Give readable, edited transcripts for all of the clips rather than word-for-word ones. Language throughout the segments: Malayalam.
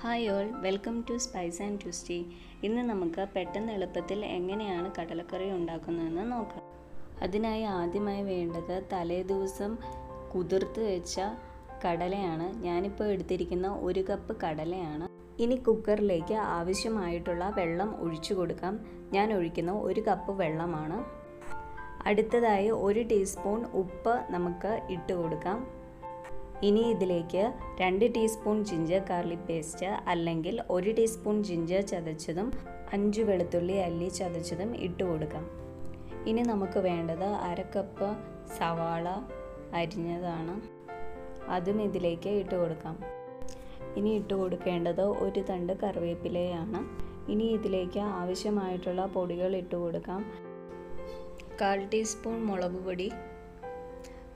Hi all, welcome to spice and twisty. ഇന്ന് നമുക്ക് പെട്ടെന്ന് എളുപ്പത്തിൽ എങ്ങനെയാണ് കടലക്കറി ഉണ്ടാക്കുന്നതെന്ന് നോക്കാം. അതിനായി ആദ്യമായി വേണ്ടത് തലേദിവസം കുതിർത്ത് വെച്ച കടലയാണ്. ഞാനിപ്പോൾ എടുത്തിരിക്കുന്ന 1 കപ്പ് കടലയാണ്. ഇനി കുക്കറിലേക്ക് ആവശ്യമായിട്ടുള്ള വെള്ളം ഒഴിച്ചു കൊടുക്കാം. ഞാൻ ഒഴിക്കുന്ന 1 കപ്പ് വെള്ളമാണ്. അടുത്തതായി 1 ടീസ്പൂൺ ഉപ്പ് നമുക്ക് ഇട്ട് കൊടുക്കാം. ഇനി ഇതിലേക്ക് 2 ടീസ്പൂൺ ജിഞ്ചർ ഗാർലിക് പേസ്റ്റ് അല്ലെങ്കിൽ 1 ടീസ്പൂൺ ജിഞ്ചർ ചതച്ചതും 5 വെളുത്തുള്ളി അല്ലി ചതച്ചതും ഇട്ട് കൊടുക്കാം. ഇനി നമുക്ക് വേണ്ടത് 1/2 കപ്പ് സവാള അരിഞ്ഞതാണ്. അതും ഇതിലേക്ക് ഇട്ട് കൊടുക്കാം. ഇനി ഇട്ട് കൊടുക്കേണ്ടത് 1 തണ്ട് കറിവേപ്പിലയാണ്. ഇനി ഇതിലേക്ക് ആവശ്യമായിട്ടുള്ള പൊടികൾ ഇട്ട് കൊടുക്കാം. 1/4 ടീസ്പൂൺ മുളക് പൊടി,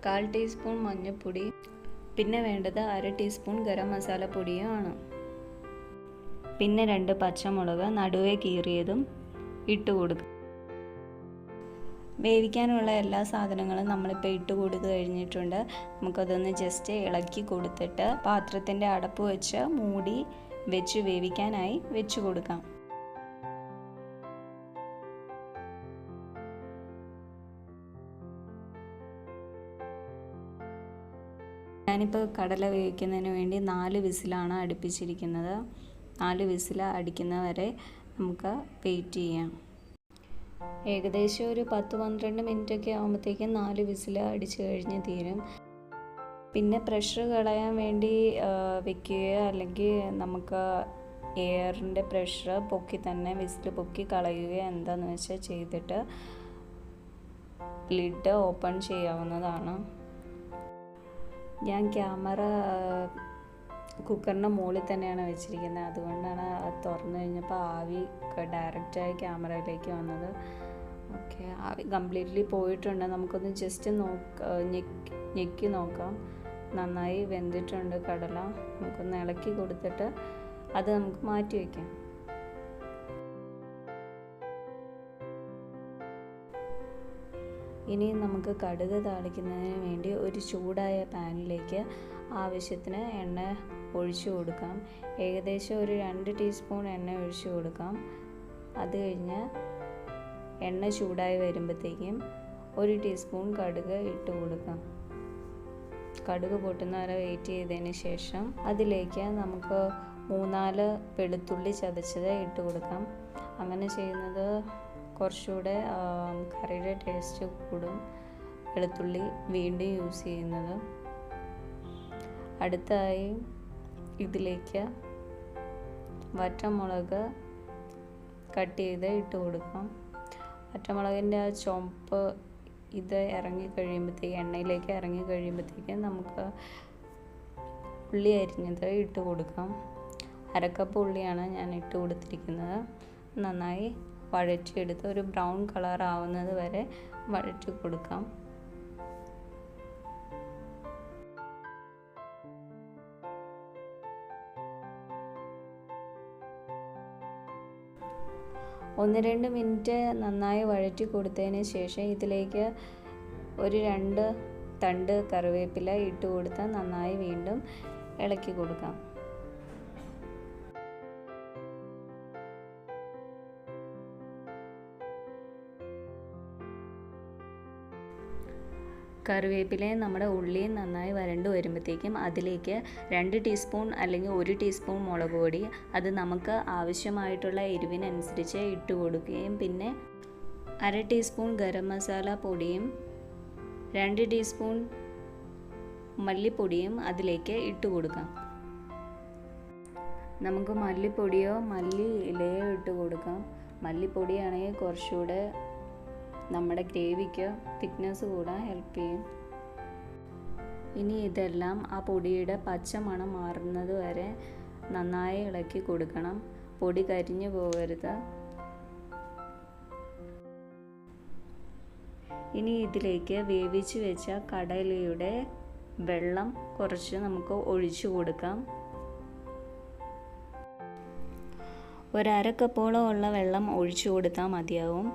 1/4 ടീസ്പൂൺ മഞ്ഞൾപ്പൊടി, പിന്നെ വേണ്ടത് 1/2 ടീസ്പൂൺ ഗരം മസാല പൊടിയുമാണ്. പിന്നെ 2 പച്ചമുളക് നടുവേ കീറിയതും ഇട്ട് കൊടുക്കുക. വേവിക്കാനുള്ള എല്ലാ സാധനങ്ങളും നമ്മളിപ്പോൾ ഇട്ട് കൊടുത്ത് കഴിഞ്ഞിട്ടുണ്ട്. നമുക്കതൊന്ന് ജസ്റ്റ് ഇളക്കി കൊടുത്തിട്ട് പാത്രത്തിൻ്റെ അടപ്പ് വെച്ച് മൂടി വെച്ച് വേവിക്കാനായി വെച്ച് കൊടുക്കാം. ഞാനിപ്പോൾ കടല വേവിക്കുന്നതിന് വേണ്ടി 4 വിസിലാണ് അടുപ്പിച്ചിരിക്കുന്നത്. 4 വിസിൽ അടിക്കുന്നവരെ നമുക്ക് വെയിറ്റ് ചെയ്യാം. ഏകദേശം ഒരു 10-12 മിനിറ്റൊക്കെ ആകുമ്പോഴത്തേക്കും 4 വിസിൽ അടിച്ചു കഴിഞ്ഞ് തീരും. പിന്നെ പ്രഷർ കളയാൻ വേണ്ടി വെക്കുകയോ അല്ലെങ്കിൽ നമുക്ക് എയറിൻ്റെ പ്രഷർ പൊക്കി തന്നെ വിസിൽ പൊക്കി കളയുകയോ എന്താണെന്ന് വെച്ചാൽ ചെയ്തിട്ട് ലിഡ് ഓപ്പൺ ചെയ്യാവുന്നതാണ്. ഞാൻ ക്യാമറ കുക്കറിൻ്റെ മുകളിൽ തന്നെയാണ് വെച്ചിരിക്കുന്നത്. അതുകൊണ്ടാണ് തുറന്നു കഴിഞ്ഞപ്പോൾ ആവി ഡയറക്റ്റായി ക്യാമറയിലേക്ക് വന്നത്. ഓക്കെ, ആവി കംപ്ലീറ്റ്ലി പോയിട്ടുണ്ട്. നമുക്കൊന്ന് ജസ്റ്റ് ഞെക്കി നോക്കാം. നന്നായി വെന്തിട്ടുണ്ട് കടല. നമുക്കൊന്ന് ഇളക്കി കൊടുത്തിട്ട് അത് നമുക്ക് മാറ്റി വയ്ക്കാം. ഇനി നമുക്ക് കടുക് താളിക്കുന്നതിന് വേണ്ടി ഒരു ചൂടായ പാനിലേക്ക് ആവശ്യത്തിന് എണ്ണ ഒഴിച്ചു കൊടുക്കാം. ഏകദേശം ഒരു 2 ടീസ്പൂൺ എണ്ണ ഒഴിച്ചു കൊടുക്കാം. അത് കഴിഞ്ഞ് എണ്ണ ചൂടായി വരുമ്പോഴത്തേക്കും 1 ടീസ്പൂൺ കടുക് ഇട്ട് കൊടുക്കാം. കടുക് പൊട്ടുന്ന വരെ വെയിറ്റ് ചെയ്തതിന് ശേഷം അതിലേക്ക് നമുക്ക് 3-4 വെളുത്തുള്ളി ചതച്ചത് ഇട്ട് കൊടുക്കാം. അങ്ങനെ ചെയ്യുന്നത് കുറച്ചുകൂടെ കറിയുടെ ടേസ്റ്റ് കൂടും. വെളുത്തുള്ളി വീണ്ടും യൂസ് ചെയ്യുന്നത്. അടുത്തായി ഇതിലേക്ക് വറ്റമുളക് കട്ട് ചെയ്ത് ഇട്ട് കൊടുക്കാം. വറ്റമുളകിൻ്റെ ആ ചുവപ്പ് ഇത് എണ്ണയിലേക്ക് ഇറങ്ങി കഴിയുമ്പോഴത്തേക്കും നമുക്ക് ഉള്ളി അരിഞ്ഞത് ഇട്ട് കൊടുക്കാം. 1/2 കപ്പ് ഉള്ളിയാണ് ഞാൻ ഇട്ട് കൊടുത്തിരിക്കുന്നത്. നന്നായി വഴറ്റിയെടുത്ത് ഒരു ബ്രൗൺ കളർ ആവുന്നത് വരെ വഴറ്റി കൊടുക്കാം. ഒന്ന് 2 മിനിറ്റ് നന്നായി വഴറ്റി കൊടുത്തതിന് ശേഷം ഇതിലേക്ക് ഒരു 2 തണ്ട് കറിവേപ്പില ഇട്ട് കൊടുത്ത് നന്നായി വീണ്ടും ഇളക്കി കൊടുക്കാം. കറിവേപ്പിലയും നമ്മുടെ ഉള്ളിയും നന്നായി വരണ്ട് വരുമ്പോഴത്തേക്കും അതിലേക്ക് 2 ടീസ്പൂൺ അല്ലെങ്കിൽ 1 ടീസ്പൂൺ മുളക് പൊടി, അത് നമുക്ക് ആവശ്യമായിട്ടുള്ള എരിവിനനുസരിച്ച് ഇട്ട് കൊടുക്കുകയും പിന്നെ 1/2 ടീസ്പൂൺ ഗരം മസാല പൊടിയും 2 ടീസ്പൂൺ മല്ലിപ്പൊടിയും അതിലേക്ക് ഇട്ട് കൊടുക്കാം. നമുക്ക് മല്ലിപ്പൊടിയോ മല്ലി ഇലയോ ഇട്ട് കൊടുക്കാം. മല്ലിപ്പൊടിയാണെങ്കിൽ കുറച്ചുകൂടെ നമ്മുടെ ഗ്രേവിക്ക് തിക്നെസ് കൂടാൻ ഹെൽപ്പ് ചെയ്യും. ഇനി ഇതെല്ലാം ആ പൊടിയുടെ പച്ചമണം മാറുന്നത് വരെ നന്നായി ഇളക്കി കൊടുക്കണം. പൊടി കരിഞ്ഞു പോകരുത്. ഇനി ഇതിലേക്ക് വേവിച്ച് വെച്ച കടലയുടെ വെള്ളം കുറച്ച് നമുക്ക് ഒഴിച്ചു കൊടുക്കാം. 1/2 കപ്പോളം ഉള്ള വെള്ളം ഒഴിച്ചു കൊടുത്താൽ മതിയാവും.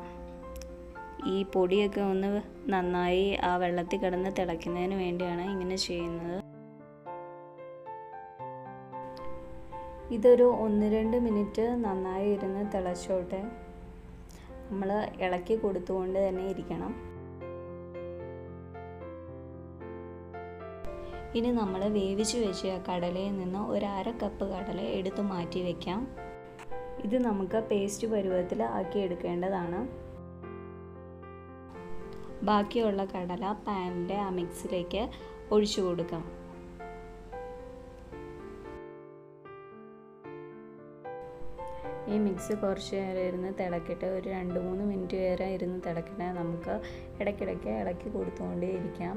ഈ പൊടിയൊക്കെ ഒന്ന് നന്നായി ആ വെള്ളത്തിൽ കിടന്ന് തിളയ്ക്കുന്നതിന് വേണ്ടിയാണ് ഇങ്ങനെ ചെയ്യുന്നത്. ഇതൊരു 1-2 മിനിറ്റ് നന്നായി ഇരുന്ന് തിളച്ചോട്ടെ. നമ്മൾ ഇളക്കി കൊടുത്തുകൊണ്ട് തന്നെ ഇരിക്കണം. ഇനി നമ്മൾ വേവിച്ച് വെച്ച കടലയിൽ നിന്ന് ഒരു 1/2 കപ്പ് കടല എടുത്തു മാറ്റി വയ്ക്കാം. ഇത് നമുക്ക് പേസ്റ്റ് പരുവത്തിൽ ആക്കി എടുക്കേണ്ടതാണ്. ബാക്കിയുള്ള കടല പാനിലെ ആ മിക്സിലേക്ക് ഒഴിച്ചു കൊടുക്കാം. ഈ മിക്സ് കുറച്ച് നേരം ഇരുന്ന് തിളക്കട്ടെ. ഒരു 2-3 മിനിറ്റ് വരെ ഇരുന്ന് തിളക്കട്ടെ. നമുക്ക് ഇടയ്ക്കിടയ്ക്ക് ഇളക്കി കൊടുത്തുകൊണ്ടേ ഇരിക്കാം.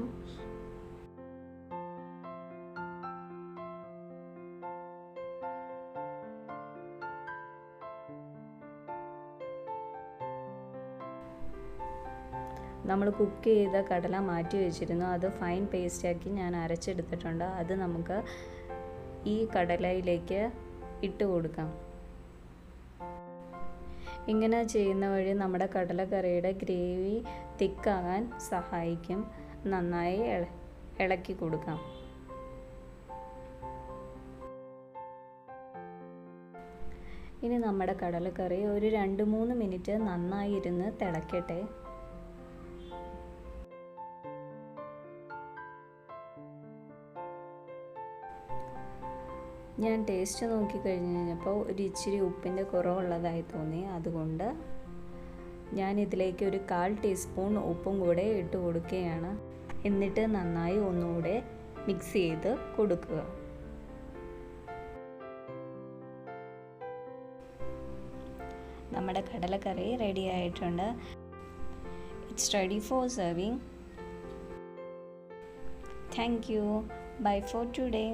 നമ്മൾ കുക്ക് ചെയ്ത കടല മാറ്റി വെച്ചിരുന്നു. അത് ഫൈൻ പേസ്റ്റാക്കി ഞാൻ അരച്ചെടുത്തിട്ടുണ്ട്. അത് നമുക്ക് ഈ കടലയിലേക്ക് ഇട്ട് കൊടുക്കാം. ഇങ്ങനെ ചെയ്യുന്ന വഴി നമ്മുടെ കടലക്കറിയുടെ ഗ്രേവി തിക്കാകാൻ സഹായിക്കും. നന്നായി ഇളക്കി കൊടുക്കാം. ഇനി നമ്മുടെ കടലക്കറി ഒരു 2-3 മിനിറ്റ് നന്നായി ഇരുന്ന് തിളക്കട്ടെ. ഞാൻ ടേസ്റ്റ് നോക്കി കഴിഞ്ഞപ്പോൾ ഒരു ഇച്ചിരി ഉപ്പിൻ്റെ കുറവുള്ളതായി തോന്നി. അതുകൊണ്ട് ഞാൻ ഇതിലേക്ക് ഒരു 1/4 ടീസ്പൂൺ ഉപ്പും കൂടെ ഇട്ട് കൊടുക്കുകയാണ്. എന്നിട്ട് നന്നായി ഒന്നുകൂടെ മിക്സ് ചെയ്ത് കൊടുക്കുക. നമ്മുടെ കടലക്കറി റെഡി ആയിട്ടുണ്ട്. It's ready for serving. Thank you. Bye for today.